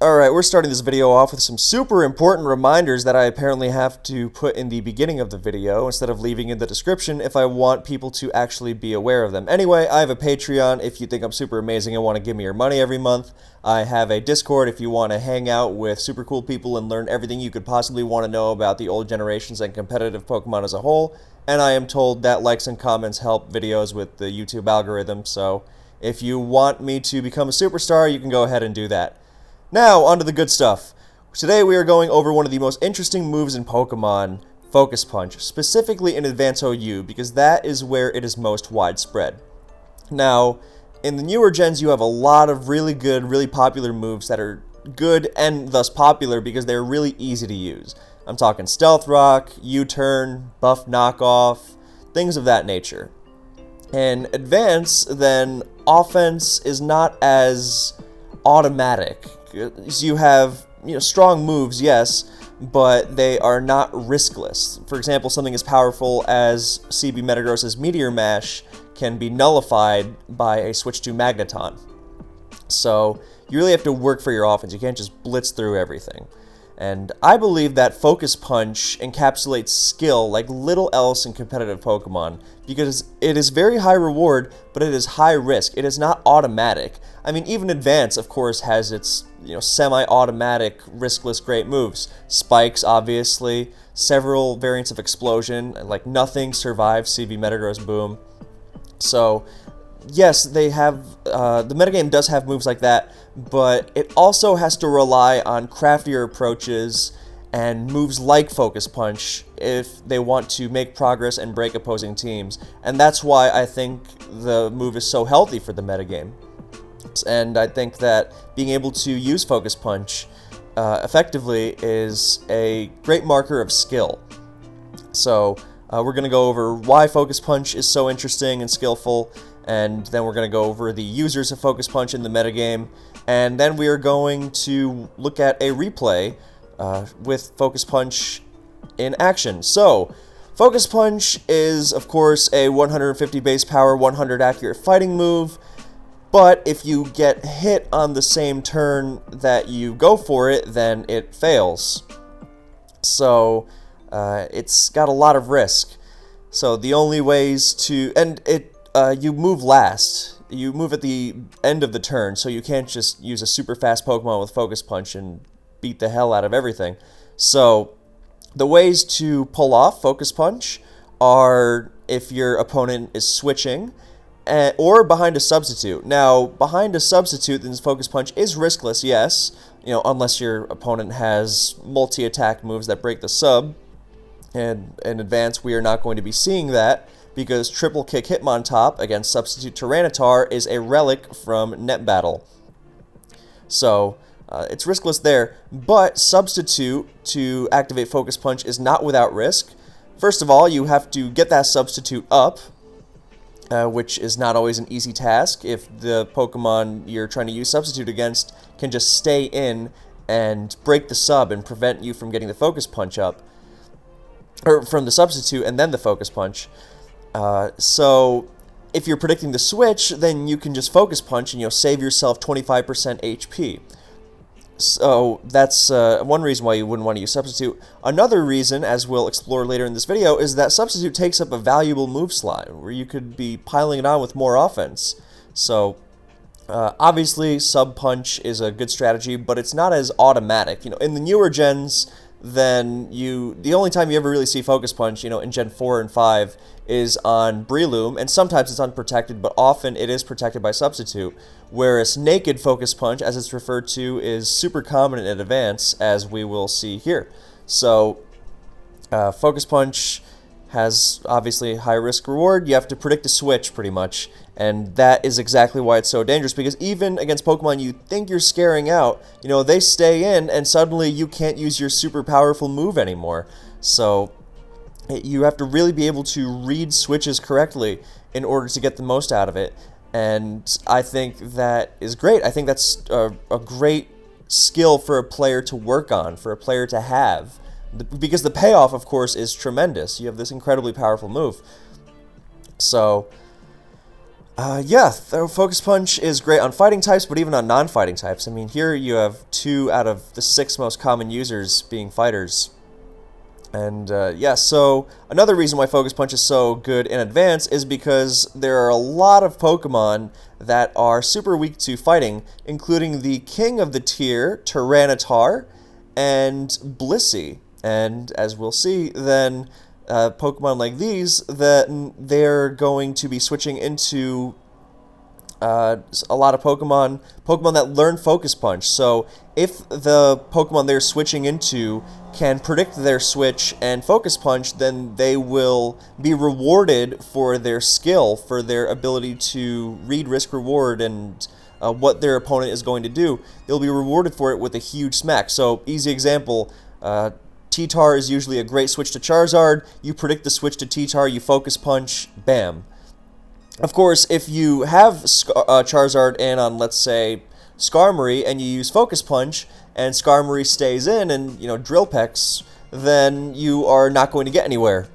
Alright, we're starting this video off with some super important reminders that I apparently have to put in the beginning of the video instead of leaving in the description if I want people to actually be aware of them. Anyway, I have a Patreon if you think I'm super amazing and want to give me your money every month. I have a Discord if you want to hang out with super cool people and learn everything you could possibly want to know about the old generations and competitive Pokemon as a whole. And I am told that likes and comments help videos with the YouTube algorithm, so if you want me to become a superstar, you can go ahead and do that. Now, onto the good stuff. Today we are going over one of the most interesting moves in Pokemon, Focus Punch, specifically in Advanced OU, because that is where it is most widespread. Now, in the newer gens you have a lot of really good, really popular moves that are good and thus popular because they're really easy to use. I'm talking Stealth Rock, U-Turn, Buff Knockoff, things of that nature. In Advance, then, offense is not as automatic. You have, strong moves, yes, but they are not riskless. For example, something as powerful as CB Metagross's Meteor Mash can be nullified by a switch to Magneton. So, you really have to work for your offense. You can't just blitz through everything. And I believe that Focus Punch encapsulates skill like little else in competitive Pokemon, because it is very high reward, but it is high risk. It is not automatic. I mean, even Advance, of course, has its, semi-automatic, riskless great moves. Spikes, obviously, several variants of Explosion, like Nothing survives CB Metagross Boom. So, yes, they have, the metagame does have moves like that, but it also has to rely on craftier approaches and moves like Focus Punch if they want to make progress and break opposing teams. And that's why I think the move is so healthy for the metagame. And I think that being able to use Focus Punch effectively is a great marker of skill. So, we're going to go over why Focus Punch is so interesting and skillful, and then we're going to go over the users of Focus Punch in the metagame, and then we are going to look at a replay with Focus Punch in action. So, Focus Punch is, of course, a 150 base power, 100 accurate fighting move, but if you get hit on the same turn that you go for it, then it fails. So, it's got a lot of risk. So the only ways to, and you move last. You move at the end of the turn, so you can't just use a super fast Pokemon with Focus Punch and beat the hell out of everything. So the ways to pull off Focus Punch are if your opponent is switching, or behind a substitute. Now, behind a substitute, then Focus Punch is riskless, yes, unless your opponent has multi-attack moves that break the sub. And in Advance, we are not going to be seeing that, because Triple Kick Hitmontop against Substitute Tyranitar is a relic from Net Battle. So, it's riskless there, but Substitute to activate Focus Punch is not without risk. First of all, you have to get that Substitute up, which is not always an easy task if the Pokemon you're trying to use Substitute against can just stay in and break the sub and prevent you from getting the Focus Punch up. Or from the Substitute and then the Focus Punch. So, if you're predicting the switch, then you can just Focus Punch and save yourself 25% HP. So, that's one reason why you wouldn't want to use Substitute. Another reason, as we'll explore later in this video, is that Substitute takes up a valuable move slot, where you could be piling it on with more offense. So, obviously, Sub Punch is a good strategy, but it's not as automatic. In the newer gens, then the only time you ever really see Focus Punch, in Gen 4 and 5, is on Breloom, and sometimes it's unprotected, but often it is protected by Substitute, whereas Naked Focus Punch, as it's referred to, is super common in Advance, as we will see here. So, Focus Punch has, obviously, high risk reward. You have to predict a switch, pretty much, and that is exactly why it's so dangerous, because even against Pokemon you think you're scaring out, they stay in, and suddenly you can't use your super powerful move anymore. So, you have to really be able to read switches correctly in order to get the most out of it, and I think that is great. I think that's a great skill for a player to work on, for a player to have, because the payoff, of course, is tremendous. You have this incredibly powerful move. So, Yeah, Focus Punch is great on fighting types, but even on non-fighting types. I mean, here you have 2 out of the 6 most common users being fighters. And yeah, so another reason why Focus Punch is so good in Advance is because there are a lot of Pokemon that are super weak to fighting, including the king of the tier, Tyranitar, and Blissey. And as we'll see, then Pokemon like these, that they're going to be switching into a lot of Pokemon that learn Focus Punch. So if the Pokemon they're switching into can predict their switch and Focus Punch, then they will be rewarded for their skill, for their ability to read risk-reward and what their opponent is going to do. They'll be rewarded for it with a huge smack. So, easy example, T-Tar is usually a great switch to Charizard. You predict the switch to T-Tar, you Focus Punch, bam. Of course, if you have Charizard in on, let's say, Skarmory, and you use Focus Punch, and Skarmory stays in and, Drill Pecks, then you are not going to get anywhere.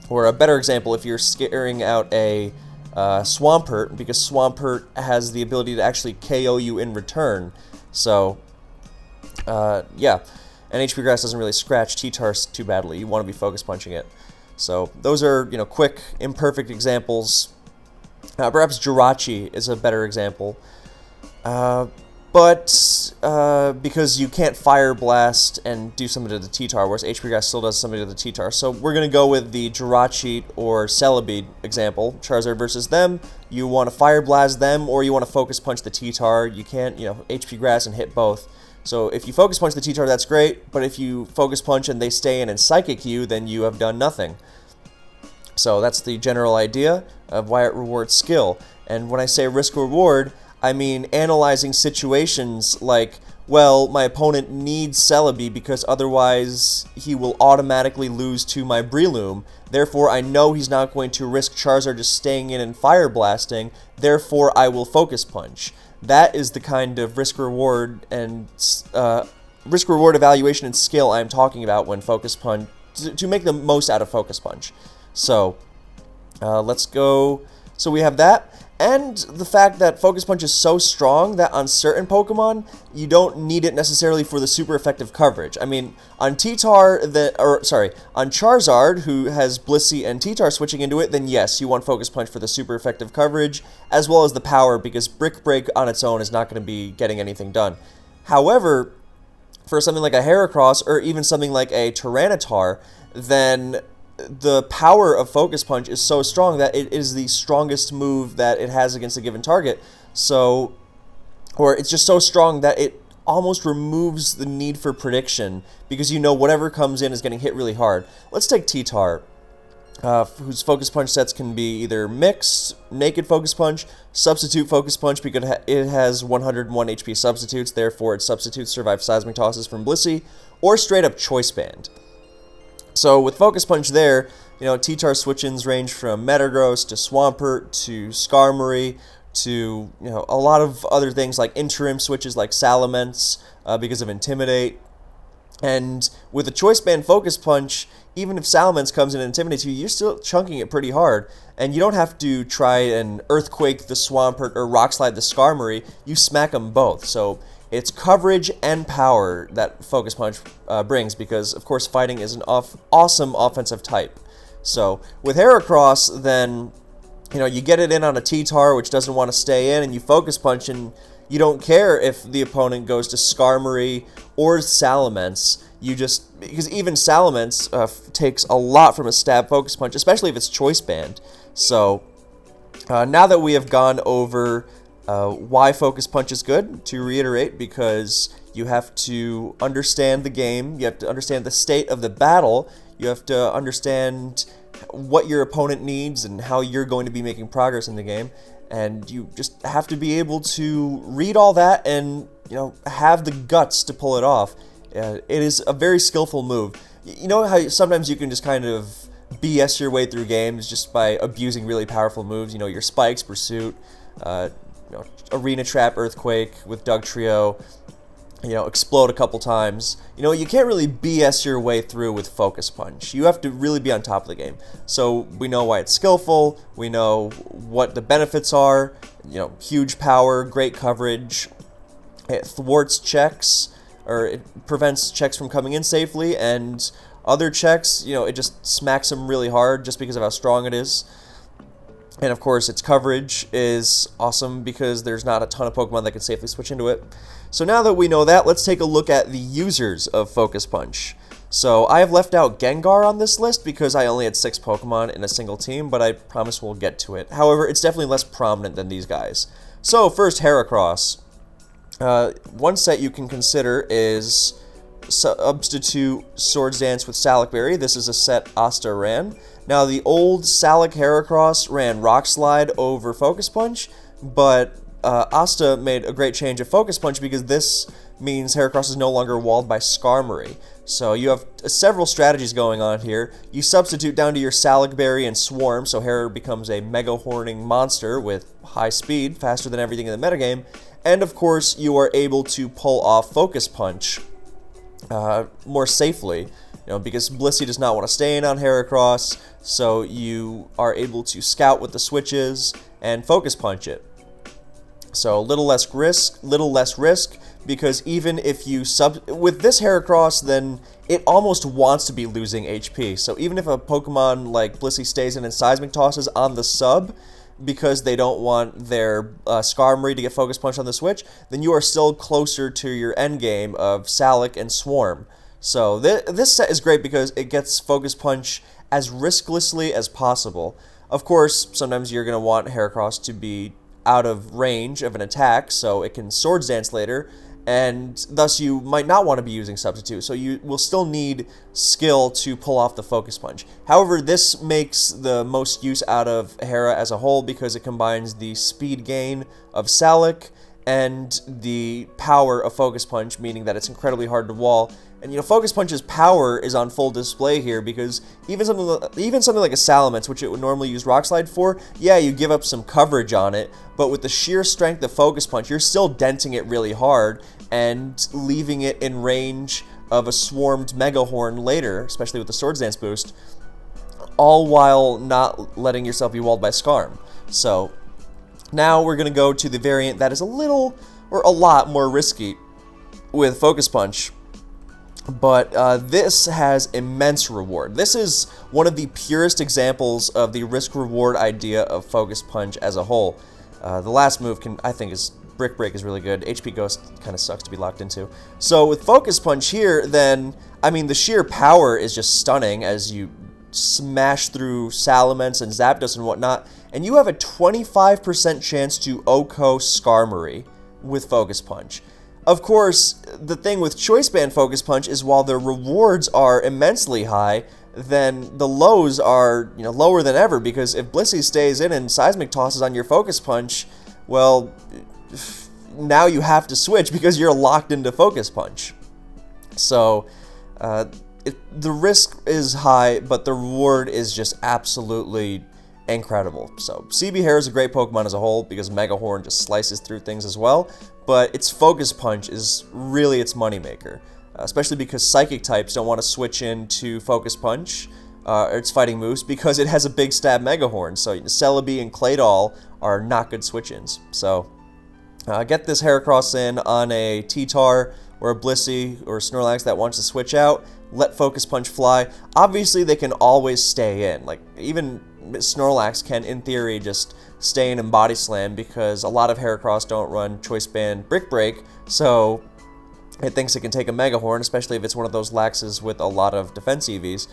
Or a better example, if you're scaring out a Swampert, because Swampert has the ability to actually KO you in return. So, yeah. And HP Grass doesn't really scratch T-Tar too badly. You want to be Focus Punching it. So, those are, quick, imperfect examples. Perhaps Jirachi is a better example. But because you can't Fire Blast and do something to the T-Tar, whereas HP Grass still does something to the T-Tar. So we're going to go with the Jirachi or Celebi example. Charizard versus them. You want to Fire Blast them, or you want to Focus Punch the T-Tar. You can't, HP Grass and hit both. So if you Focus Punch the T-Tar, that's great. But if you Focus Punch and they stay in and Psychic you, then you have done nothing. So that's the general idea of why it rewards skill. And when I say risk-reward, I mean analyzing situations like, well, my opponent needs Celebi because otherwise he will automatically lose to my Breloom. Therefore, I know he's not going to risk Charizard just staying in and Fire Blasting. Therefore, I will Focus Punch. That is the kind of risk-reward and risk-reward evaluation and skill I'm talking about when Focus Punch, to make the most out of Focus Punch. So, let's go. So we have that, and the fact that Focus Punch is so strong that on certain Pokemon, you don't need it necessarily for the super effective coverage. I mean, on T-Tar, on Charizard, who has Blissey and T-Tar switching into it, then yes, you want Focus Punch for the super effective coverage, as well as the power, because Brick Break on its own is not going to be getting anything done. However, for something like a Heracross, or even something like a Tyranitar, then the power of Focus Punch is so strong that it is the strongest move that it has against a given target. So, or it's just so strong that it almost removes the need for prediction, because whatever comes in is getting hit really hard. Let's take T-Tar, whose Focus Punch sets can be either mixed, naked Focus Punch, substitute Focus Punch, because it has 101 HP substitutes, therefore its substitutes survive Seismic Tosses from Blissey, or straight up Choice Band. So with Focus Punch there, T-Tar switch-ins range from Metagross to Swampert to Skarmory to, a lot of other things like interim switches like Salamence because of Intimidate. And with a Choice Band Focus Punch, even if Salamence comes in and intimidates you, you're still chunking it pretty hard. And you don't have to try and Earthquake the Swampert or Rock Slide the Skarmory. You smack them both. So it's coverage and power that Focus Punch brings, because, of course, fighting is an awesome offensive type. So with Heracross, then, you get it in on a T-Tar, which doesn't want to stay in, and you Focus Punch, and you don't care if the opponent goes to Skarmory or Salamence. Because even Salamence takes a lot from a stab Focus Punch, especially if it's Choice Band. So now that we have gone over why Focus Punch is good, to reiterate, because you have to understand the game, you have to understand the state of the battle, you have to understand what your opponent needs and how you're going to be making progress in the game, and you just have to be able to read all that and, have the guts to pull it off. It is a very skillful move. You know how sometimes you can just kind of BS your way through games just by abusing really powerful moves, your Spikes, Pursuit, Arena Trap, Earthquake with Doug Trio. explode a couple times. You can't really BS your way through with Focus Punch. You have to really be on top of the game. So we know why it's skillful, we know what the benefits are, huge power, great coverage, it thwarts checks, or it prevents checks from coming in safely, and other checks, it just smacks them really hard just because of how strong it is. And of course, its coverage is awesome because there's not a ton of Pokemon that can safely switch into it. So now that we know that, let's take a look at the users of Focus Punch. So I have left out Gengar on this list because I only had 6 Pokemon in a single team, but I promise we'll get to it. However, it's definitely less prominent than these guys. So first, Heracross. One set you can consider is substitute Swords Dance with Salac Berry. This is a set Asta ran. Now, the old Salac Heracross ran Rock Slide over Focus Punch, but Asta made a great change of Focus Punch because this means Heracross is no longer walled by Skarmory. So you have several strategies going on here. You substitute down to your Salac Berry and Swarm, so Hera becomes a Mega Horning monster with high speed, faster than everything in the metagame. And of course, you are able to pull off Focus Punch more safely, because Blissey does not want to stay in on Heracross, so you are able to scout with the switches and Focus Punch it. So little less risk, because even if you with this Heracross, then it almost wants to be losing HP. So even if a Pokemon like Blissey stays in and Seismic tosses on the sub, because they don't want their Skarmory to get Focus Punch on the switch, then you are still closer to your endgame of Salac and Swarm. So this set is great because it gets Focus Punch as risklessly as possible. Of course, sometimes you're going to want Heracross to be out of range of an attack, so it can Swords Dance later, and thus you might not want to be using Substitute, so you will still need skill to pull off the Focus Punch. However, this makes the most use out of Hera as a whole because it combines the speed gain of Salac and the power of Focus Punch, meaning that it's incredibly hard to wall. And Focus Punch's power is on full display here because even something like a Salamence, which it would normally use Rock Slide for, yeah, you give up some coverage on it, but with the sheer strength of Focus Punch, you're still denting it really hard and leaving it in range of a swarmed Mega Horn later, especially with the Swords Dance boost, all while not letting yourself be walled by Skarm. So now we're going to go to the variant that is a lot more risky with Focus Punch. But this has immense reward. This is one of the purest examples of the risk-reward idea of Focus Punch as a whole. The last move Brick Break is really good. HP Ghost kind of sucks to be locked into. So with Focus Punch here, then, the sheer power is just stunning as you smash through Salamence and Zapdos and whatnot, and you have a 25% chance to OHKO Skarmory with Focus Punch. Of course, the thing with Choice Band Focus Punch is while the rewards are immensely high, then the lows are, lower than ever, because if Blissey stays in and Seismic tosses on your Focus Punch, well, now you have to switch because you're locked into Focus Punch. So, the risk is high, but the reward is just absolutely incredible. So CB Hera is a great Pokemon as a whole because Mega Horn just slices through things as well, but its Focus Punch is really its moneymaker, especially because Psychic types don't want to switch into Focus Punch or its fighting moves because it has a big stab Mega Horn, so Celebi and Claydol are not good switch-ins. So get this Heracross in on a T-Tar or a Blissey or a Snorlax that wants to switch out, let Focus Punch fly. Obviously, they can always stay in. Like, even Snorlax can, in theory, just stay in and Body Slam because a lot of Heracross don't run Choice Band Brick Break, so it thinks it can take a Mega Horn, especially if it's one of those Laxes with a lot of defense EVs.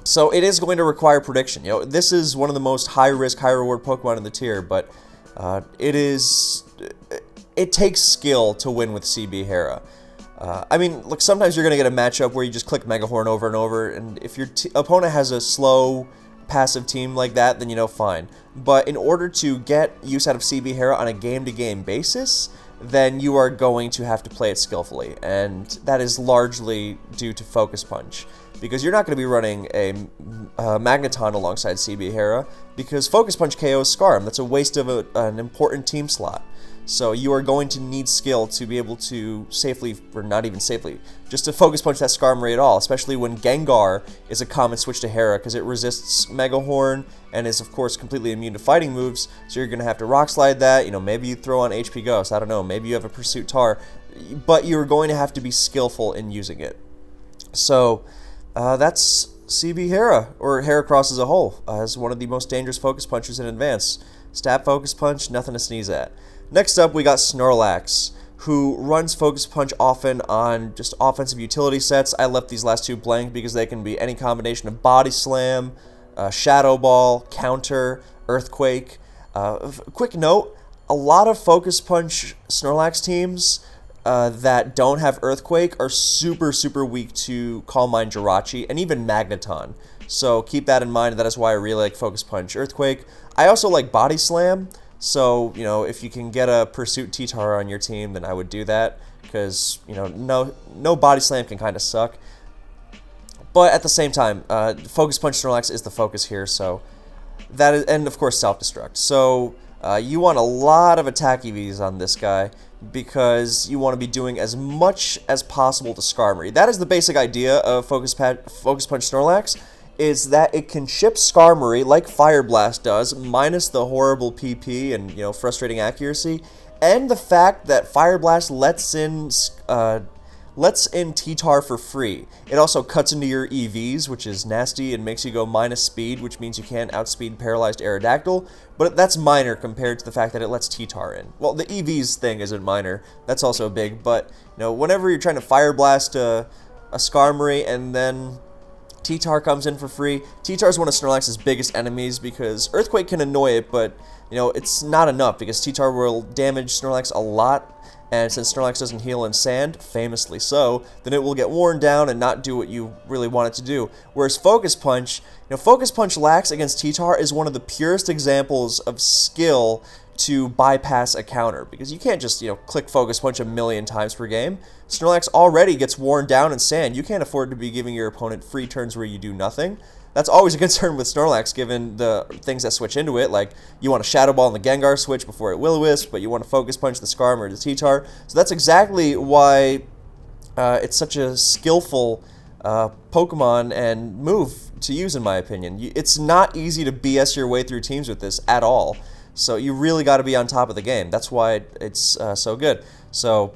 So it is going to require prediction. This is one of the most high-risk, high-reward Pokemon in the tier, but it takes skill to win with CB Hera. Look, sometimes you're going to get a matchup where you just click Mega Horn over and over, and if your opponent has a slow, passive team like that, then fine. But in order to get use out of CB Hera on a game-to-game basis, then you are going to have to play it skillfully, and that is largely due to Focus Punch. Because you're not going to be running a Magneton alongside CB Hera, because Focus Punch KOs Skarm. That's a waste of an important team slot. So you are going to need skill to be able to safely, or not even safely, just to focus punch that Skarmory at all, especially when Gengar is a common switch to Hera, because it resists Mega Horn and is, of course, completely immune to fighting moves, so you're going to have to Rock Slide that. You know, maybe you throw on HP Ghost, I don't know, maybe you have a Pursuit Tar, but you're going to have to be skillful in using it. So, that's CB Hera, or Heracross as a whole, as one of the most dangerous focus punchers in Advance. Stab Focus Punch, nothing to sneeze at. Next up, we got Snorlax, who runs Focus Punch often on just offensive utility sets. I left these last two blank because they can be any combination of Body Slam, Shadow Ball, Counter, Earthquake. Quick note, a lot of Focus Punch Snorlax teams that don't have Earthquake are super, super weak to Calm Mind Jirachi and even Magneton. So keep that in mind. That is why I really like Focus Punch Earthquake. I also like Body Slam. So, you know, if you can get a Pursuit T-Tar on your team, then I would do that. Because, you know, no Body Slam can kind of suck. But at the same time, Focus Punch Snorlax is the focus here. So, that is, and of course, Self-Destruct. So, you want a lot of attack EVs on this guy, because you want to be doing as much as possible to Skarmory. That is the basic idea of Focus Punch Snorlax, is that it can chip Skarmory like Fire Blast does, minus the horrible PP and, you know, frustrating accuracy, and the fact that Fire Blast lets in T-Tar for free. It also cuts into your EVs, which is nasty, and makes you go minus speed, which means you can't outspeed Paralyzed Aerodactyl, but that's minor compared to the fact that it lets T-Tar in. Well, the EVs thing isn't minor, that's also big, but, you know, whenever you're trying to Fire Blast a Skarmory and then T-Tar comes in for free. T-Tar is one of Snorlax's biggest enemies because Earthquake can annoy it, but, you know, it's not enough because T-Tar will damage Snorlax a lot, and since Snorlax doesn't heal in sand, famously so, then it will get worn down and not do what you really want it to do. Whereas Focus Punch, you know, Focus Punch Lax against T-Tar is one of the purest examples of skill to bypass a counter, because you can't just, you know, click Focus Punch a million times per game. Snorlax already gets worn down in sand. You can't afford to be giving your opponent free turns where you do nothing. That's always a concern with Snorlax, given the things that switch into it, like you want to Shadow Ball in the Gengar switch before it Will-O-Wisp, but you want to Focus Punch the Skarmory or the T-Tar. So that's exactly why it's such a skillful Pokemon and move to use, in my opinion. It's not easy to BS your way through teams with this at all. So you really got to be on top of the game. That's why it's so good. So,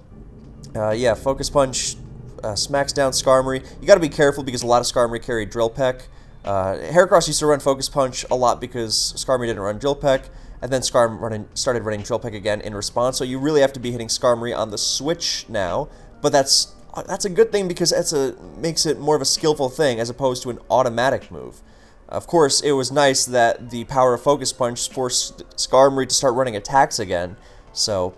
yeah, Focus Punch smacks down Skarmory. You got to be careful because a lot of Skarmory carry Drill Peck. Heracross used to run Focus Punch a lot because Skarmory didn't run Drill Peck, and then Skarmory started running Drill Peck again in response. So you really have to be hitting Skarmory on the switch now. But that's a good thing because makes it more of a skillful thing as opposed to an automatic move. Of course, it was nice that the power of Focus Punch forced Skarmory to start running attacks again. So,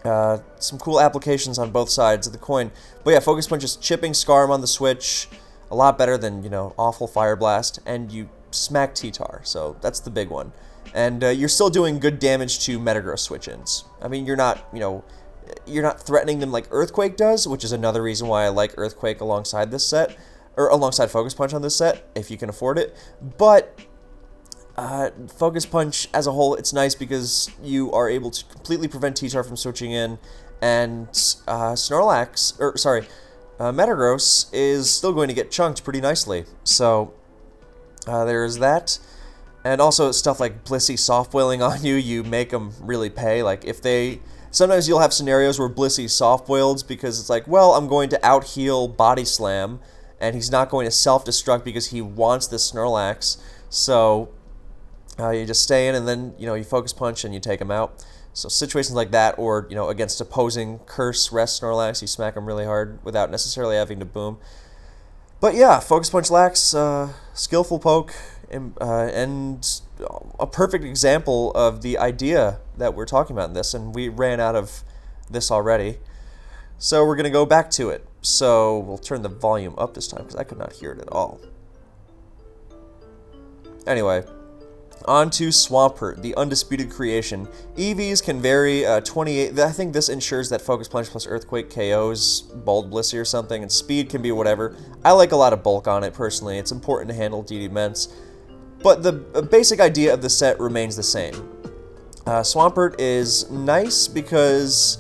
some cool applications on both sides of the coin. But yeah, Focus Punch is chipping Skarm on the switch. A lot better than, you know, awful Fire Blast. And you smack T-Tar. So, that's the big one. And you're still doing good damage to Metagross switch-ins. I mean, you're not, you know, you're not threatening them like Earthquake does, which is another reason why I like Earthquake alongside this set. Or alongside Focus Punch on this set, if you can afford it. But Focus Punch as a whole, it's nice because you are able to completely prevent T-Tar from switching in, and Metagross is still going to get chunked pretty nicely. So there's that. And also stuff like Blissey soft-boiling on you, you make them really pay. Like sometimes you'll have scenarios where Blissey soft-boils because it's like, well, I'm going to out-heal Body Slam, and he's not going to self-destruct because he wants this Snorlax. So you just stay in, and then, you know, you Focus Punch and you take him out. So situations like that, or, you know, against opposing Curse Rest Snorlax, you smack him really hard without necessarily having to boom. But yeah, Focus Punch Lax, skillful poke, and a perfect example of the idea that we're talking about in this, and we ran out of this already. So we're going to go back to it. So we'll turn the volume up this time because I could not hear it at all. Anyway, on to Swampert, the undisputed creation. EVs can vary 28. I think this ensures that Focus Punch plus Earthquake KOs Bold Blissey or something, and speed can be whatever. I like a lot of bulk on it personally. It's important to handle DD Ments. But the basic idea of the set remains the same. Swampert is nice because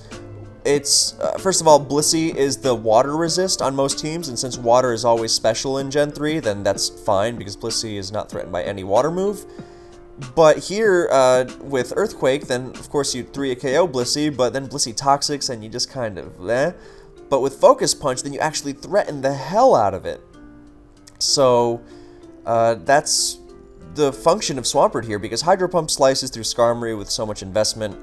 it's, first of all, Blissey is the water resist on most teams, and since water is always special in Gen 3, then that's fine because Blissey is not threatened by any water move. But here, with Earthquake, then of course you 3 KO Blissey, but then Blissey Toxics and you just kind of eh. But with Focus Punch, then you actually threaten the hell out of it. So, that's the function of Swampert here, because Hydro Pump slices through Skarmory with so much investment,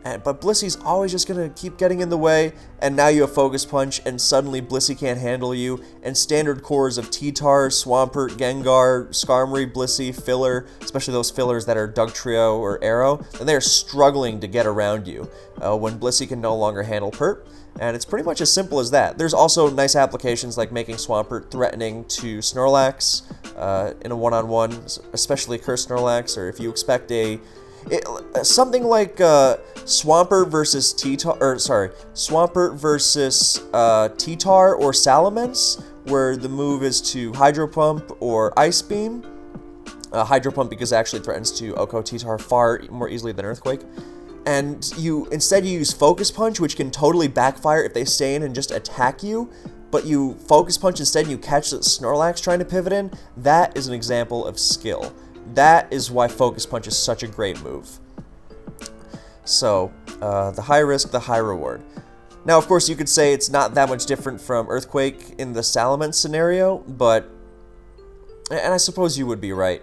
but Blissey's always just going to keep getting in the way, and now you have Focus Punch, and suddenly Blissey can't handle you, and standard cores of T-Tar, Swampert, Gengar, Skarmory, Blissey, Filler, especially those fillers that are Dugtrio or Arrow, and they're struggling to get around you when Blissey can no longer handle Pert. And it's pretty much as simple as that. There's also nice applications like making Swampert threatening to Snorlax in a one-on-one, especially Cursed Snorlax, or if you expect something like Swampert versus T-Tar, or sorry, Swampert versus T-Tar or Salamence, where the move is to Hydro Pump or Ice Beam. Hydro Pump because it actually threatens to OHKO T-Tar far more easily than Earthquake. And instead you use Focus Punch, which can totally backfire if they stay in and just attack you, but you Focus Punch instead and you catch the Snorlax trying to pivot in. That is an example of skill. That is why Focus Punch is such a great move. So, the high risk, the high reward. Now, of course, you could say it's not that much different from Earthquake in the Salamence scenario, but, and I suppose you would be right.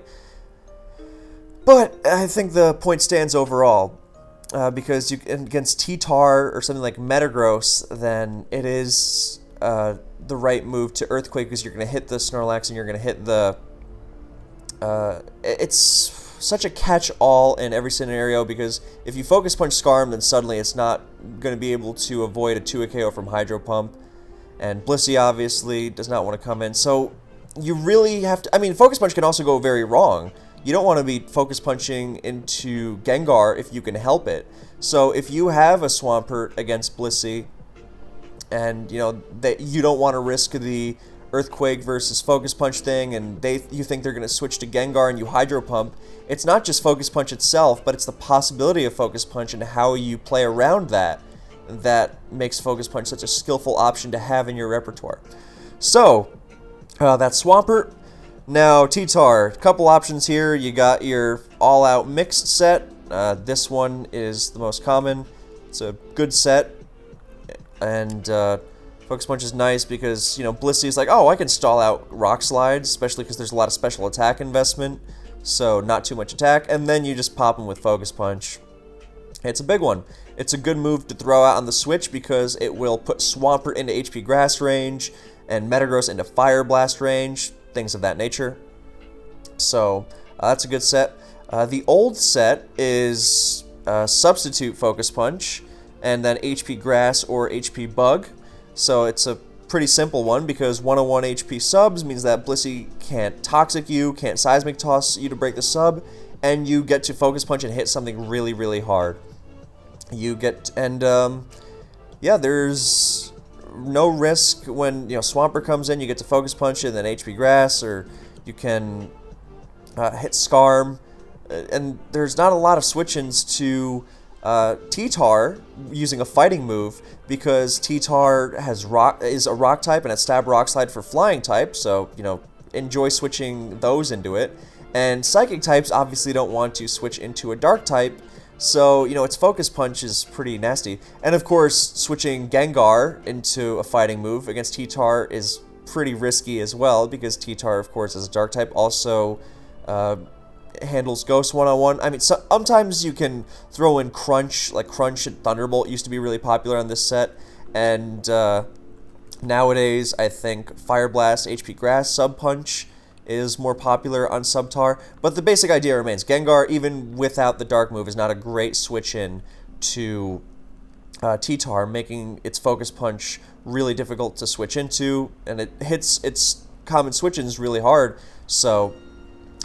But I think the point stands overall. Because against T-Tar or something like Metagross, then it is the right move to Earthquake because you're going to hit the Snorlax and you're going to hit the... it's such a catch-all in every scenario because if you Focus Punch Skarm, then suddenly it's not going to be able to avoid a 2 KO from Hydro Pump. And Blissey obviously does not want to come in. So you really have to... I mean, Focus Punch can also go very wrong. You don't want to be Focus Punching into Gengar if you can help it. So if you have a Swampert against Blissey, and you don't want to risk the Earthquake versus Focus Punch thing, and you think they're going to switch to Gengar and you Hydro Pump, it's not just Focus Punch itself, but it's the possibility of Focus Punch and how you play around that makes Focus Punch such a skillful option to have in your repertoire. So, that's Swampert. Now, T-Tar, a couple options here. You got your all-out mixed set. This one is the most common. It's a good set. And Focus Punch is nice because, Blissey is like, oh, I can stall out Rock Slides, especially because there's a lot of special attack investment. So, not too much attack. And then you just pop them with Focus Punch. It's a big one. It's a good move to throw out on the switch because it will put Swampert into HP Grass range and Metagross into Fire Blast range. Things of that nature. So, that's a good set. The old set is Substitute Focus Punch, and then HP Grass or HP Bug. So it's a pretty simple one, because 101 HP subs means that Blissey can't Toxic you, can't Seismic Toss you to break the sub, and you get to Focus Punch and hit something really, really hard. You get, and yeah, there's no risk when, Swampert comes in, you get to Focus Punch and then HP Grass, or you can hit Skarm, and there's not a lot of switch-ins to T-Tar using a fighting move, because T-Tar is a rock type and has Stab Rock Slide for flying type, so, enjoy switching those into it. And Psychic types obviously don't want to switch into a Dark type, so, its Focus Punch is pretty nasty. And of course, switching Gengar into a fighting move against T-Tar is pretty risky as well, because T-Tar, of course, as a Dark type, also handles Ghost one-on-one. I mean, sometimes you can throw in Crunch, like Crunch and Thunderbolt used to be really popular on this set, and nowadays I think Fire Blast, HP Grass, Sub Punch is more popular on Subtar, but the basic idea remains. Gengar, even without the Dark move, is not a great switch-in to T-Tar, making its Focus Punch really difficult to switch into, and it hits its common switch-ins really hard. So,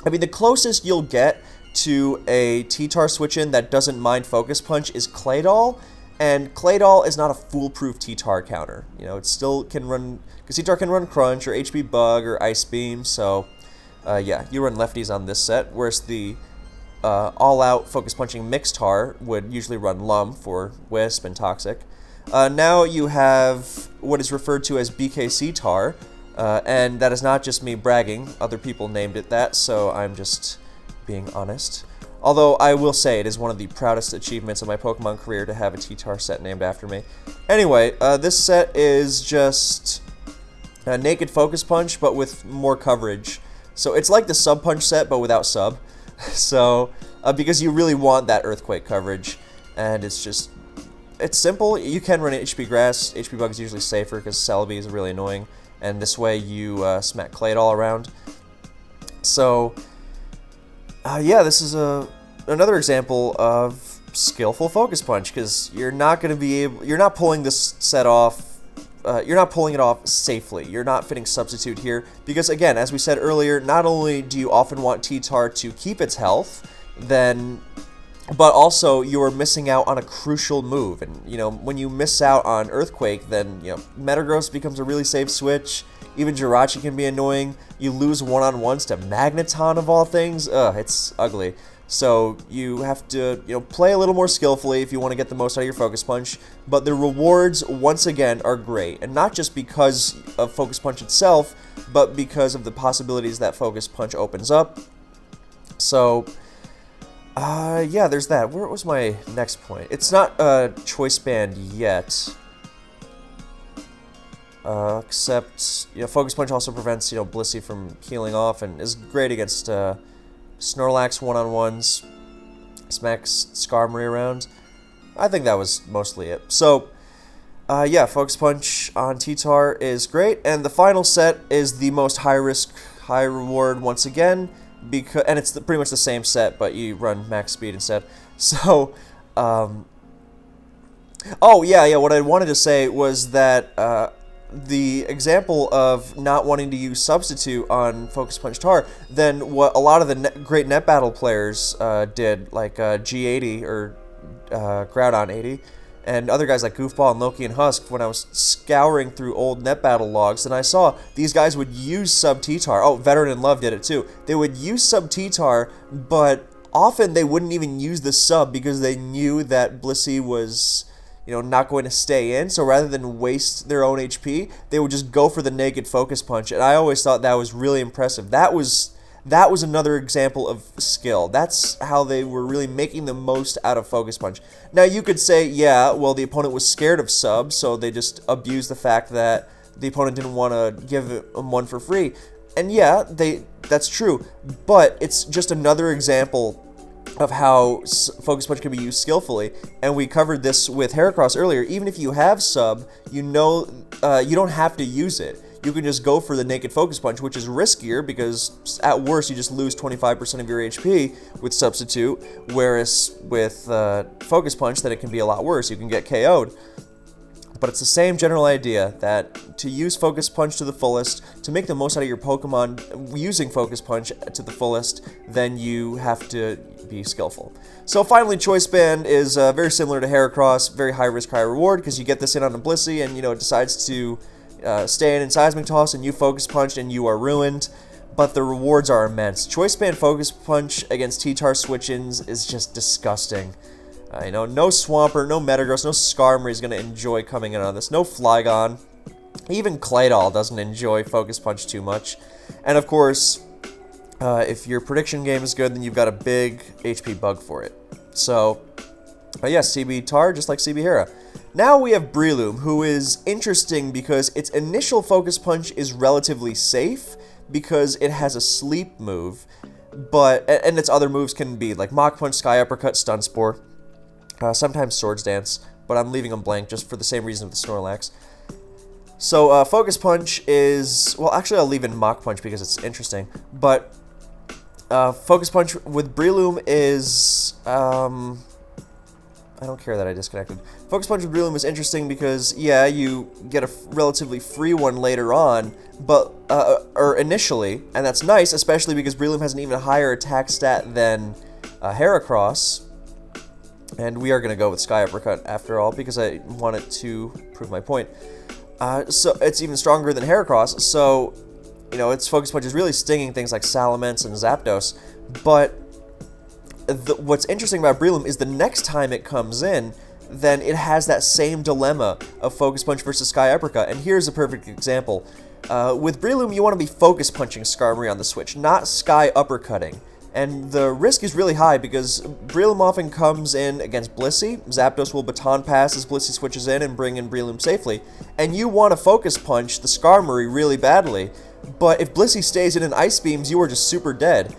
I mean, the closest you'll get to a T-Tar switch-in that doesn't mind Focus Punch is Claydol, and Claydol is not a foolproof T-Tar counter. It still can run, because T-Tar can run Crunch or HP Bug or Ice Beam, so yeah, you run lefties on this set, whereas the all-out focus punching mixed tar would usually run Lum for Wisp and Toxic. Now you have what is referred to as BKC tar, and that is not just me bragging. Other people named it that, so I'm just being honest. Although I will say it is one of the proudest achievements of my Pokemon career to have a T-Tar set named after me. Anyway, this set is just a naked focus punch, but with more coverage. So it's like the sub punch set, but without sub. So, because you really want that earthquake coverage, and it's simple. You can run HP Grass. HP Bug is usually safer because Celebi is really annoying, and this way you smack Clade all around. So, yeah, this is another example of skillful focus punch, because you're not pulling this set off. You're not pulling it off safely. You're not fitting substitute here because, again, as we said earlier, not only do you often want T-Tar to keep its health, but also you're missing out on a crucial move. And, you know, when you miss out on Earthquake, then, you know, Metagross becomes a really safe switch. Even Jirachi can be annoying. You lose one-on-ones to Magneton of all things. Ugh, it's ugly. So you have to, you know, play a little more skillfully if you want to get the most out of your Focus Punch. But the rewards, once again, are great. And not just because of Focus Punch itself, but because of the possibilities that Focus Punch opens up. So, yeah, there's that. Where was my next point? It's not a Choice Band yet. Except, you know, Focus Punch also prevents, you know, Blissey from healing off and is great against, Snorlax one-on-ones, smacks Skarmory around. I think that was mostly it. So, yeah, Focus Punch on T-Tar is great, and the final set is the most high-risk, high-reward once again, and it's pretty much the same set, but you run max speed instead. So, oh, yeah, what I wanted to say was that, the example of not wanting to use substitute on Focus Punch Tar, then what a lot of the great net battle players did, like G80 or Groudon 80, and other guys like Goofball and Loki and Husk, when I was scouring through old net battle logs, and I saw these guys would use sub T-Tar. Oh, Veteran and Love did it too. They would use sub T-Tar, but often they wouldn't even use the sub because they knew that Blissey was, you know, not going to stay in. So rather than waste their own HP, they would just go for the naked Focus Punch. And I always thought that was really impressive. That was another example of skill. That's how they were really making the most out of Focus Punch. Now you could say, yeah, well, the opponent was scared of sub, so they just abused the fact that the opponent didn't want to give them one for free. And yeah, that's true, but it's just another example of how Focus Punch can be used skillfully, and we covered this with Heracross earlier. Even if you have sub, you know, you don't have to use it. You can just go for the naked Focus Punch, which is riskier because at worst you just lose 25% of your HP with substitute, whereas with Focus Punch, then it can be a lot worse. You can get KO'd. But it's the same general idea, that to use Focus Punch to the fullest, to make the most out of your Pokemon using Focus Punch to the fullest, then you have to be skillful. So finally, Choice Band is very similar to Heracross, very high risk, high reward, because you get this in on a Blissey and, you know, it decides to stay in Seismic Toss and you Focus Punch and you are ruined. But the rewards are immense. Choice Band Focus Punch against T-Tar switch-ins is just disgusting. You know, no Swampert, no Metagross, no Skarmory is going to enjoy coming in on this. No Flygon. Even Claydol doesn't enjoy Focus Punch too much. And of course, if your prediction game is good, then you've got a big HP bug for it. So, yes, CB Tar, just like CB Hera. Now we have Breloom, who is interesting because its initial Focus Punch is relatively safe because it has a sleep move. And its other moves can be like Mach Punch, Sky Uppercut, Stun Spore. Sometimes Swords Dance, but I'm leaving them blank just for the same reason with the Snorlax. So, Focus Punch is, well, actually I'll leave in Mach Punch because it's interesting, but Focus Punch with Breloom is, I don't care that I disconnected. Focus Punch with Breloom is interesting because, yeah, you get a relatively free one later on, but, or initially, and that's nice, especially because Breloom has an even higher attack stat than Heracross. And we are going to go with Sky Uppercut after all, because I wanted to prove my point. So it's even stronger than Heracross, so, you know, its Focus Punch is really stinging things like Salamence and Zapdos. But what's interesting about Breloom is the next time it comes in, then it has that same dilemma of Focus Punch versus Sky Uppercut. And here's a perfect example. With Breloom, you want to be Focus Punching Skarmory on the switch, not Sky Uppercutting. And the risk is really high because Breloom often comes in against Blissey. Zapdos will Baton Pass as Blissey switches in and bring in Breloom safely. And you want to Focus Punch the Skarmory really badly. But if Blissey stays in and Ice Beams, you are just super dead.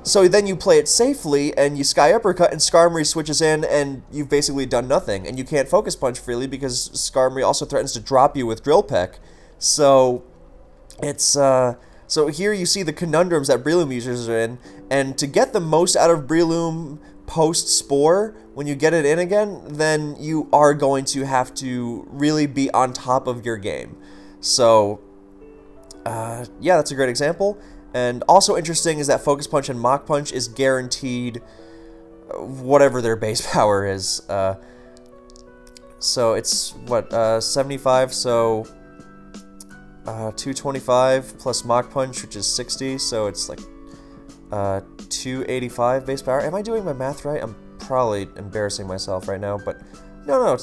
So then you play it safely and you Sky Uppercut and Skarmory switches in and you've basically done nothing. And you can't Focus Punch freely because Skarmory also threatens to drop you with Drill Peck. So it's so here you see the conundrums that Breloom users are in, and to get the most out of Breloom post-Spore, when you get it in again, then you are going to have to really be on top of your game. So, yeah, that's a great example. And also interesting is that Focus Punch and Mach Punch is guaranteed whatever their base power is. So it's, what, 75, so 225 plus Mach Punch, which is 60, so it's like 285 base power. Am I doing my math right? I'm probably embarrassing myself right now, but no,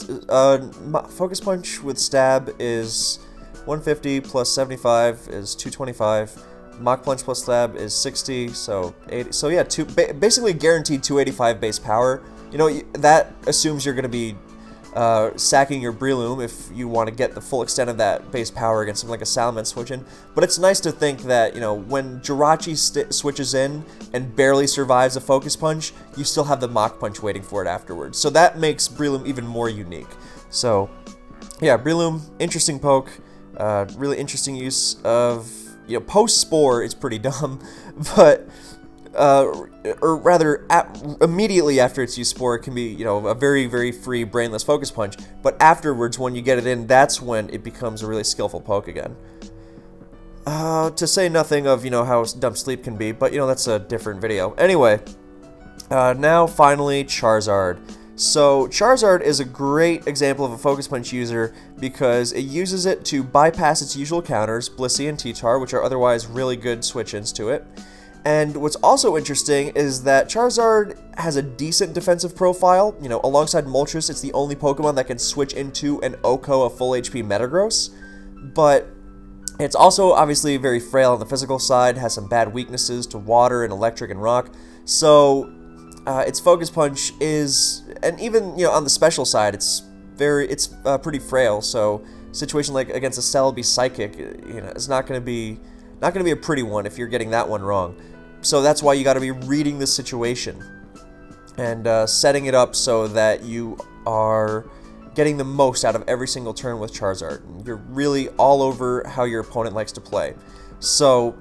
Focus Punch with Stab is 150 plus 75 is 225. Mach Punch plus Stab is 60, so 80. So yeah, basically guaranteed 285 base power. You know, that assumes you're going to be sacking your Breloom if you want to get the full extent of that base power against something like a Salamence switch in. But it's nice to think that, you know, when Jirachi switches in and barely survives a Focus Punch, you still have the Mach Punch waiting for it afterwards. So that makes Breloom even more unique. So, yeah, Breloom, interesting poke, really interesting use of, you know, post-Spore is pretty dumb, but or rather, immediately after its use Spore, it can be, you know, a very, very free, brainless Focus Punch. But afterwards, when you get it in, that's when it becomes a really skillful poke again. To say nothing of, you know, how dumb Sleep can be, but, you know, that's a different video. Anyway, now, finally, Charizard. So, Charizard is a great example of a Focus Punch user because it uses it to bypass its usual counters, Blissey and T-Tar, which are otherwise really good switch-ins to it. And what's also interesting is that Charizard has a decent defensive profile. You know, alongside Moltres, it's the only Pokemon that can switch into an OHKO, a full HP Metagross. But it's also obviously very frail on the physical side, has some bad weaknesses to water and electric and rock. So its Focus Punch is, and even, you know, on the special side, it's pretty frail. So situation like against a Celebi Psychic, you know, it's not going to be a pretty one if you're getting that one wrong. So that's why you got to be reading the situation and setting it up so that you are getting the most out of every single turn with Charizard. You're really all over how your opponent likes to play. So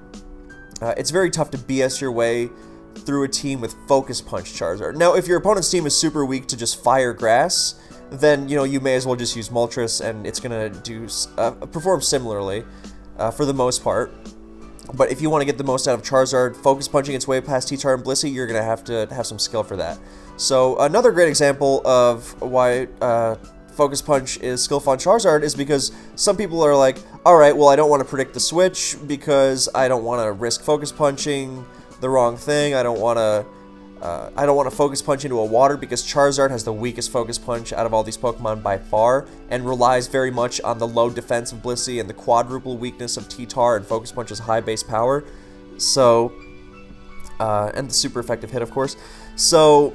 it's very tough to BS your way through a team with Focus Punch Charizard. Now, if your opponent's team is super weak to just Fire Grass, then, you know, you may as well just use Moltres and it's going to perform similarly for the most part. But if you want to get the most out of Charizard, Focus Punching its way past T-Tar and Blissey, you're going to have some skill for that. So another great example of why Focus Punch is skillful on Charizard is because some people are like, alright, well, I don't want to predict the switch because I don't want to risk Focus Punching the wrong thing. I don't want to Focus Punch into a water because Charizard has the weakest Focus Punch out of all these Pokemon by far and relies very much on the low defense of Blissey and the quadruple weakness of T-Tar and Focus Punch's high base power. So, and the super effective hit, of course. So,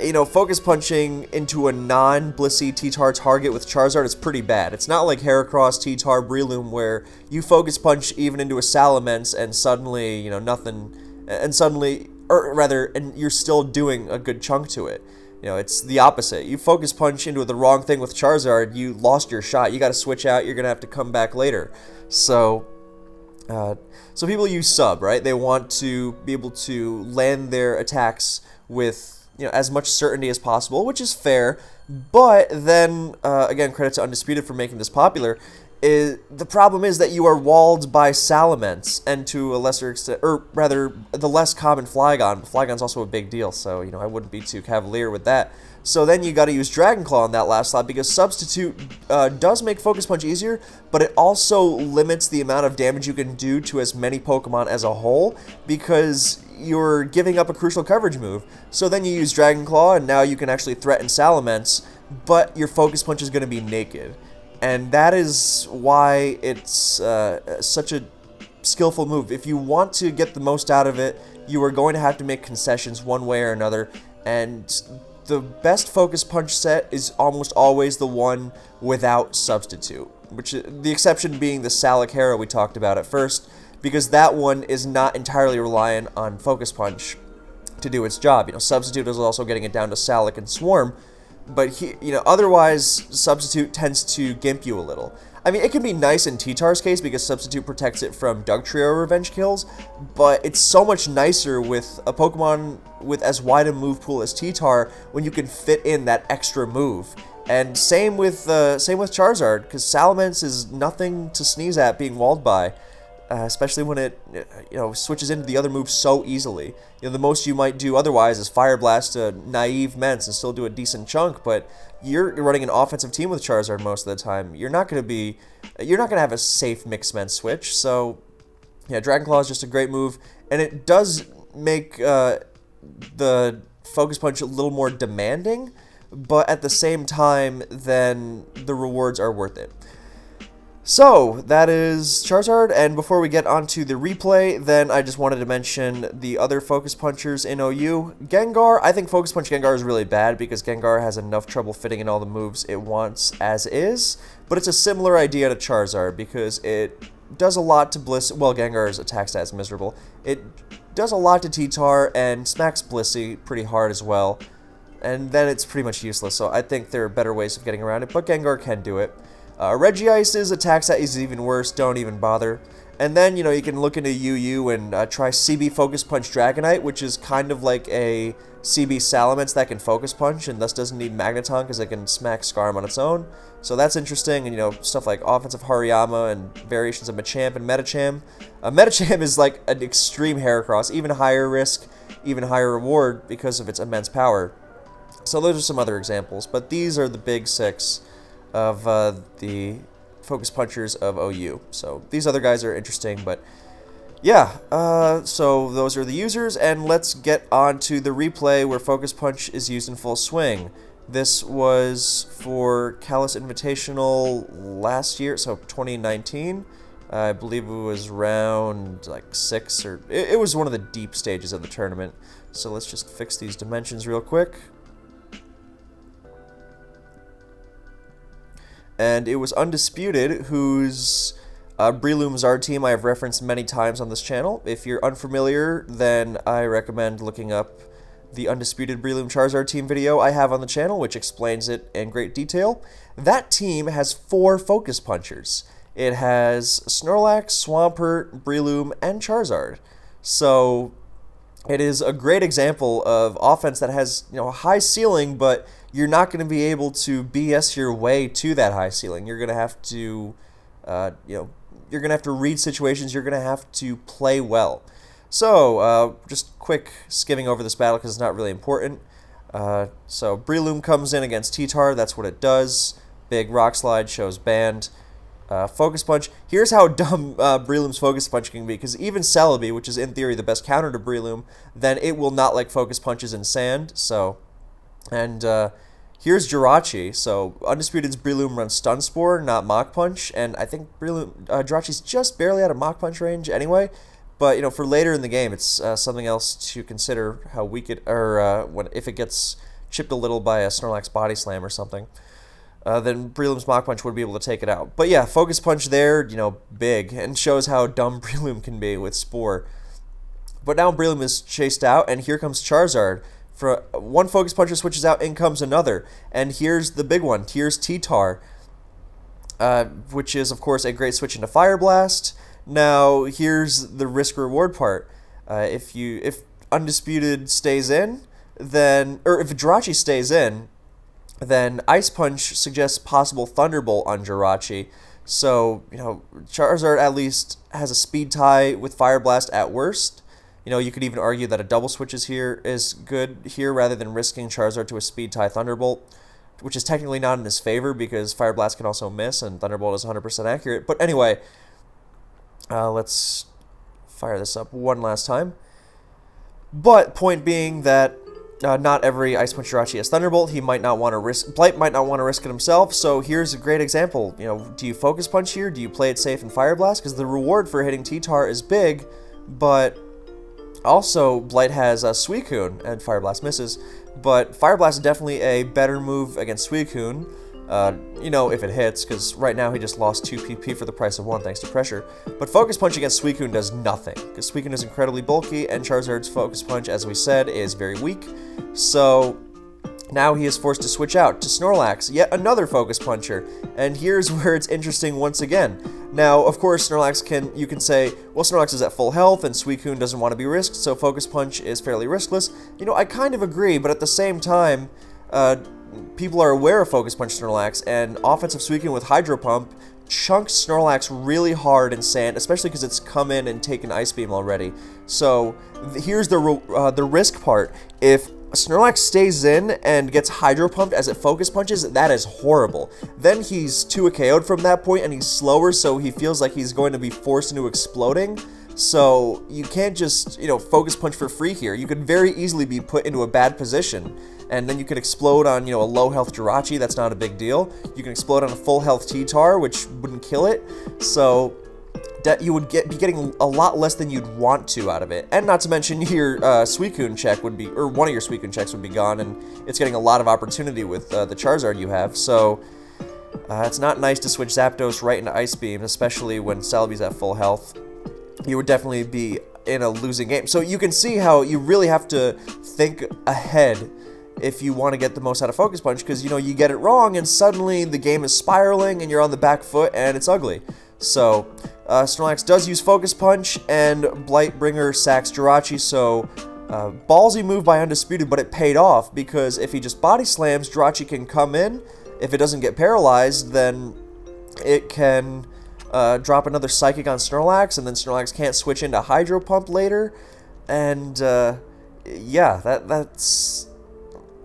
you know, Focus Punching into a non-Blissey T-Tar target with Charizard is pretty bad. It's not like Heracross, T-Tar, Breloom where you Focus Punch even into a Salamence and suddenly, you know, nothing, and suddenly, or rather, and you're still doing a good chunk to it. You know, it's the opposite. You Focus Punch into the wrong thing with Charizard, you lost your shot. You got to switch out. You're going to have to come back later. So, so people use sub, right? They want to be able to land their attacks with, you know, as much certainty as possible, which is fair. But then, again, credit to Undisputed for making this popular. The problem is that you are walled by Salamence, and to a lesser extent, or rather, the less common Flygon. But Flygon's also a big deal, so, you know, I wouldn't be too cavalier with that. So then you got to use Dragon Claw on that last slot, because Substitute does make Focus Punch easier, but it also limits the amount of damage you can do to as many Pokemon as a whole, because you're giving up a crucial coverage move. So then you use Dragon Claw, and now you can actually threaten Salamence, but your Focus Punch is going to be naked. And that is why it's such a skillful move. If you want to get the most out of it, you are going to have to make concessions one way or another, and the best Focus Punch set is almost always the one without substitute, which the exception being the Salic Hera we talked about at first, because that one is not entirely reliant on Focus Punch to do its job. You know, substitute is also getting it down to Salic and Swarm, but otherwise substitute tends to gimp you a little. I mean, it can be nice in T-Tar's case because substitute protects it from Dugtrio revenge kills, but it's so much nicer with a Pokemon with as wide a move pool as T-Tar when you can fit in that extra move. And same with Charizard, because Salamence is nothing to sneeze at being walled by, especially when it switches into the other moves so easily. You know, the most you might do otherwise is Fire Blast a naive Mence and still do a decent chunk, but you're running an offensive team with Charizard most of the time. You're not going to have a safe Mix Mence switch. So yeah, Dragon Claw is just a great move, and it does make the Focus Punch a little more demanding, but at the same time, then the rewards are worth it. So, that is Charizard, and before we get onto the replay, then I just wanted to mention the other Focus Punchers in OU. Gengar, I think Focus Punch Gengar is really bad because Gengar has enough trouble fitting in all the moves it wants as is, but it's a similar idea to Charizard because it does a lot to well, Gengar's attack stat is miserable. It does a lot to T-Tar and smacks Blissey pretty hard as well, and then it's pretty much useless, so I think there are better ways of getting around it, but Gengar can do it. Regice's attack stat is even worse, don't even bother. And then, you can look into UU and try CB Focus Punch Dragonite, which is kind of like a CB Salamence that can Focus Punch and thus doesn't need Magneton because it can smack Scarm on its own. So that's interesting, and stuff like offensive Hariyama and variations of Machamp and Medicham. Medicham is like an extreme Heracross, even higher risk, even higher reward because of its immense power. So those are some other examples, but these are the big six of the Focus Punchers of OU. So these other guys are interesting, but yeah, so those are the users, and let's get on to the replay where Focus Punch is used in full swing. This was for Kalos Invitational last year, so 2019. I believe it was round like 6, or it was one of the deep stages of the tournament. So let's just fix these dimensions real quick. And it was Undisputed, whose Breloom Zard team I have referenced many times on this channel. If you're unfamiliar, then I recommend looking up the Undisputed Breloom Charizard team video I have on the channel, which explains it in great detail. That team has 4 Focus Punchers. It has Snorlax, Swampert, Breloom, and Charizard. So it is a great example of offense that has a high ceiling, but you're not going to be able to BS your way to that high ceiling. You're going to have to, you're going to have to read situations. You're going to have to play well. So, just quick skimming over this battle because it's not really important. So Breloom comes in against T-Tar. That's what it does. Big Rock Slide shows banned. Focus Punch. Here's how dumb Breloom's Focus Punch can be, because even Celebi, which is in theory the best counter to Breloom, then it will not like Focus Punches in sand. So, and here's Jirachi. So Undisputed's Breloom runs Stun Spore, not Mach Punch, and I think Jirachi's just barely out of Mach Punch range anyway. But for later in the game, it's something else to consider how weak it, or if it gets chipped a little by a Snorlax Body Slam or something. Then Breloom's Mach Punch would be able to take it out. But yeah, Focus Punch there, big, and shows how dumb Breloom can be with Spore. But now Breloom is chased out, and here comes Charizard. For one Focus Puncher switches out, in comes another. And here's the big one. Here's T-Tar, which is, of course, a great switch into Fire Blast. Now, here's the risk-reward part. If Undisputed stays in, then, or if Jirachi stays in, then Ice Punch suggests possible Thunderbolt on Jirachi. So, Charizard at least has a speed tie with Fire Blast at worst. You could even argue that a double switch is good here rather than risking Charizard to a speed tie Thunderbolt, which is technically not in his favor because Fire Blast can also miss and Thunderbolt is 100% accurate. But anyway, let's fire this up one last time. But point being that not every Ice Punch Jirachi has Thunderbolt. He might not want to risk. Blight might not want to risk it himself. So here's a great example. You know, do you Focus Punch here? Do you play it safe and Fire Blast? Because the reward for hitting T-Tar is big, but also Blight has Suicune and Fire Blast misses. But Fire Blast is definitely a better move against Suicune. You know, if it hits, because right now he just lost 2 PP for the price of 1 thanks to pressure. But Focus Punch against Suicune does nothing, because Suicune is incredibly bulky, and Charizard's Focus Punch, as we said, is very weak. So now he is forced to switch out to Snorlax, yet another Focus Puncher. And here's where it's interesting once again. Now, of course, you can say, well, Snorlax is at full health, and Suicune doesn't want to be risked, so Focus Punch is fairly riskless. You know, I kind of agree, but at the same time, people are aware of Focus Punch Snorlax, and offensive Suicune with Hydro Pump chunks Snorlax really hard in sand, especially because it's come in and taken Ice Beam already. So here's the risk part. If Snorlax stays in and gets Hydro Pumped as it Focus Punches, that is horrible. Then he's 2 KO'd from that point, and he's slower, so he feels like he's going to be forced into exploding. So you can't just, you know, Focus Punch for free here. You could very easily be put into a bad position, and then you could explode on, you know, a low health Jirachi. That's not a big deal. You can explode on a full health T-Tar, which wouldn't kill it. So that you would be getting a lot less than you'd want to out of it. And not to mention your Suicune check would be, or one of your Suicune checks would be gone, and it's getting a lot of opportunity with the Charizard you have. So it's not nice to switch Zapdos right into Ice Beam, especially when Celebi's at full health. You would definitely be in a losing game. So you can see how you really have to think ahead if you want to get the most out of Focus Punch, because, you know, you get it wrong and suddenly the game is spiraling and you're on the back foot and it's ugly. So Snorlax does use Focus Punch, and Blightbringer sacks Jirachi, so ballsy move by Undisputed, but it paid off, because if he just body slams, Jirachi can come in. If it doesn't get paralyzed, then it can drop another Psychic on Snorlax, and then Snorlax can't switch into Hydro Pump later. And yeah, that's...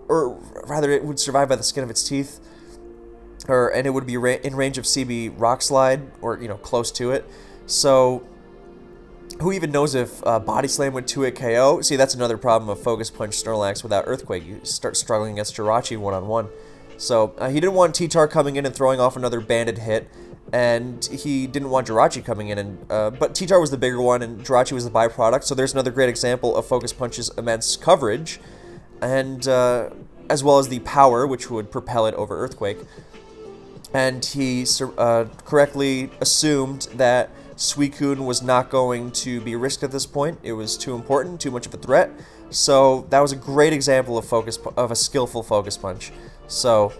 or rather, it would survive by the skin of its teeth. And it would be in range of CB Rock Slide, or, you know, close to it. So who even knows if Body Slam would 2-hit KO? See, that's another problem of Focus Punch Snorlax without Earthquake. You start struggling against Jirachi one-on-one. So he didn't want T-Tar coming in and throwing off another banded hit, and he didn't want Jirachi coming in, and but T-Tar was the bigger one, and Jirachi was the byproduct. So there's another great example of Focus Punch's immense coverage, and as well as the power, which would propel it over Earthquake. And he correctly assumed that Suicune was not going to be risked at this point. It was too important, too much of a threat. So that was a great example of a skillful Focus Punch. So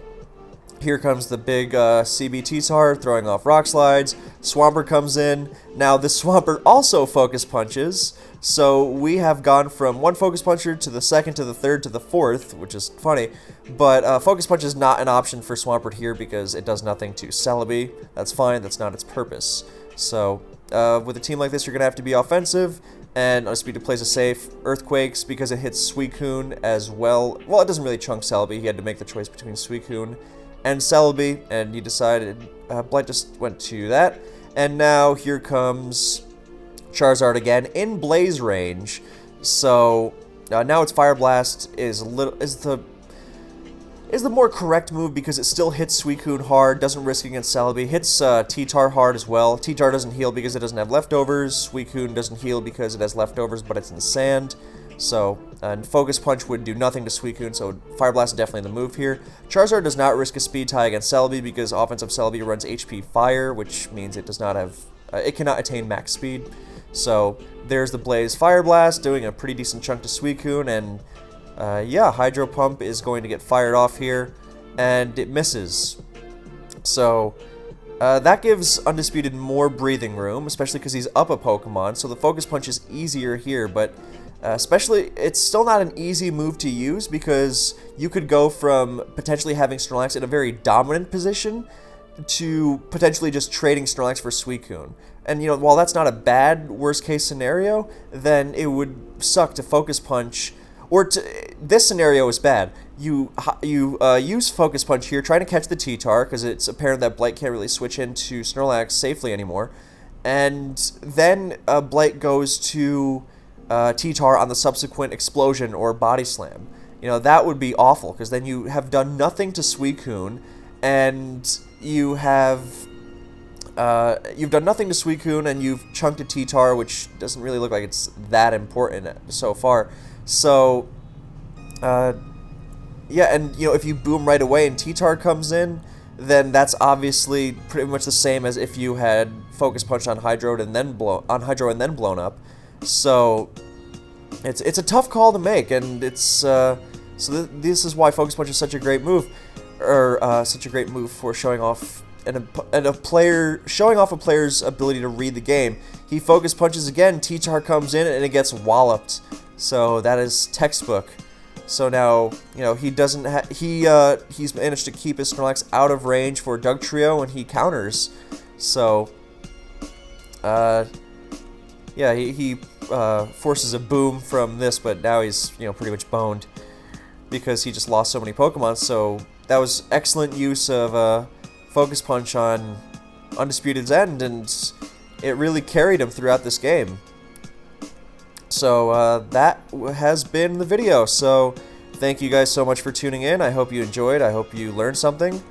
here comes the big CB T-Tar throwing off Rock Slides. Swampert comes in. Now this Swampert also Focus Punches. So we have gone from one Focus Puncher to the second, to the third, to the fourth, which is funny. But Focus Punch is not an option for Swampert here because it does nothing to Celebi. That's fine, that's not its purpose. So with a team like this, you're going to have to be offensive, and Undisputed plays it safe. Earthquakes, because it hits Suicune as well. Well, it doesn't really chunk Celebi. He had to make the choice between Suicune and Celebi, and he decided Blight just went to that. And now here comes Charizard again in Blaze range. So now its Fire Blast is the more correct move, because it still hits Suicune hard, doesn't risk against Celebi, hits T-Tar hard as well. T-Tar doesn't heal because it doesn't have leftovers. Suicune doesn't heal because it has leftovers, but it's in sand. So, and Focus Punch would do nothing to Suicune, so Fire Blast is definitely the move here. Charizard does not risk a speed tie against Celebi because offensive Celebi runs HP Fire, which means it does not have, it cannot attain max speed. So there's the Blaze Fire Blast doing a pretty decent chunk to Suicune, and yeah, Hydro Pump is going to get fired off here, and it misses. So that gives Undisputed more breathing room, especially because he's up a Pokemon, so the Focus Punch is easier here, but especially, it's still not an easy move to use, because you could go from potentially having Snorlax in a very dominant position to potentially just trading Snorlax for Suicune. And, you know, while that's not a bad worst-case scenario, then it would suck to Focus Punch, or this scenario is bad. You use Focus Punch here, trying to catch the T-Tar, because it's apparent that Blight can't really switch into Snorlax safely anymore. And then Blight goes to T-Tar on the subsequent explosion or body slam. You know, that would be awful, because then you have done nothing to Suicune, and you've done nothing to Suicune, and you've chunked a T-Tar, which doesn't really look like it's that important so far. So, yeah, and, you know, if you boom right away and T-Tar comes in, then that's obviously pretty much the same as if you had Focus Punch on Hydro and then blown up. So it's a tough call to make, and it's this is why Focus Punch is such a great move, or such a great move for showing off a player's ability to read the game. He Focus Punches again, T-Tar comes in and it gets walloped. So that is textbook. So now, you know, he's managed to keep his Snorlax out of range for Dugtrio, and he counters. So yeah, he forces a boom from this, but now he's, you know, pretty much boned because he just lost so many Pokemon. So that was excellent use of Focus Punch on Undisputed's end, and it really carried him throughout this game. So that has been the video. So thank you guys so much for tuning in. I hope you enjoyed. I hope you learned something.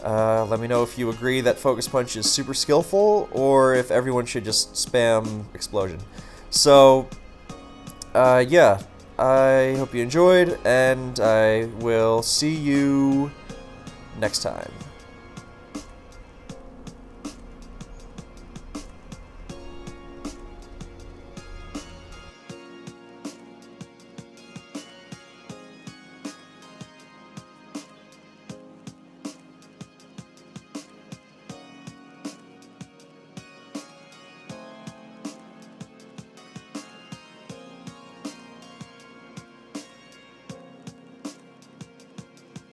Let me know if you agree that Focus Punch is super skillful, or if everyone should just spam Explosion. So, yeah, I hope you enjoyed, and I will see you next time.